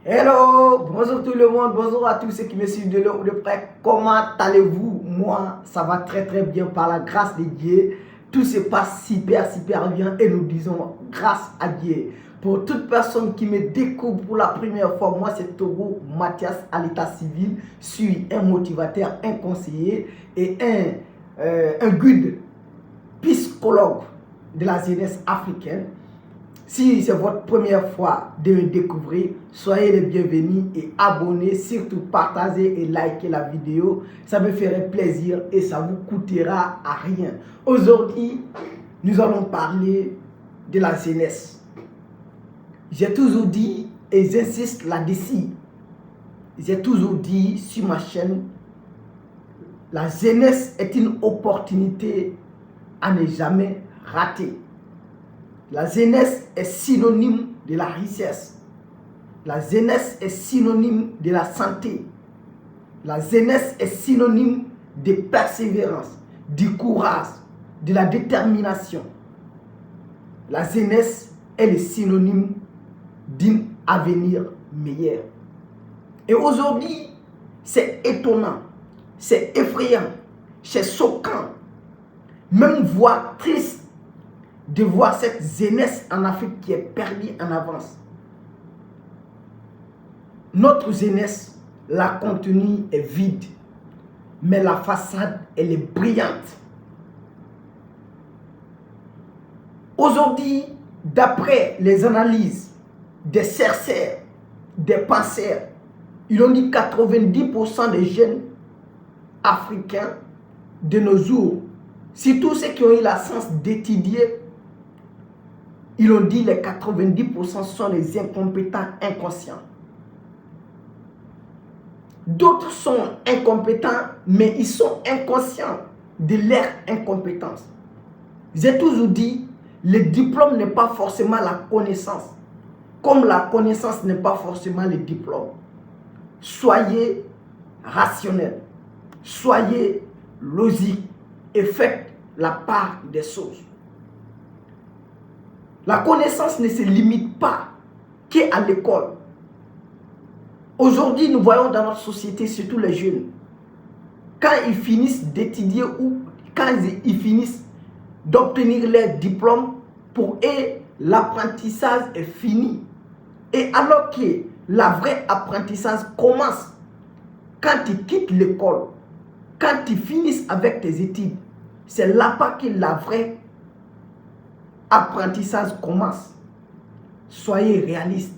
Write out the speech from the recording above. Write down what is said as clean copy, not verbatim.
Hello, bonjour tout le monde, bonjour à tous ceux qui me suivent de loin ou de près. Comment allez-vous? Moi, ça va très bien par la grâce de Dieu. Tout se passe super bien et nous disons grâce à Dieu. Pour toute personne qui me découvre pour la première fois, moi c'est Togo Mathias à l'état civil. Je suis un motivateur, un conseiller et un guide psychologue de la jeunesse africaine. Si c'est votre première fois de me découvrir, soyez les bienvenus et abonnez, surtout partagez et likez la vidéo. Ça me ferait plaisir et ça vous coûtera à rien. Aujourd'hui, nous allons parler de la jeunesse. J'ai toujours dit et j'insiste là-dessus. J'ai toujours dit sur ma chaîne, la jeunesse est une opportunité à ne jamais rater. La jeunesse est synonyme de la richesse. La jeunesse est synonyme de la santé. La jeunesse est synonyme de persévérance, du courage, de la détermination. La jeunesse est le synonyme d'un avenir meilleur. Et aujourd'hui, c'est étonnant, c'est effrayant, c'est choquant, même voire triste de voir cette jeunesse en Afrique qui est perdue en avance. Notre jeunesse, la contenu est vide, mais la façade, elle est brillante. Aujourd'hui, d'après les analyses des chercheurs, des penseurs, ils ont dit 90% des jeunes africains de nos jours, surtout ceux qui ont eu la chance d'étudier, ils ont dit les 90% sont les incompétents inconscients. D'autres sont incompétents, mais ils sont inconscients de leur incompétence. J'ai toujours dit, le diplôme n'est pas forcément la connaissance, comme la connaissance n'est pas forcément le diplôme. Soyez rationnel, soyez logique et faites la part des choses. La connaissance ne se limite pas qu'à l'école. Aujourd'hui, nous voyons dans notre société, surtout les jeunes, quand ils finissent d'étudier ou quand ils finissent d'obtenir leur diplôme, pour eux, l'apprentissage est fini. Et alors que la vraie apprentissage commence quand ils quittent l'école, quand ils finissent avec tes études, c'est là-bas que la vraie apprentissage commence. Soyez réaliste.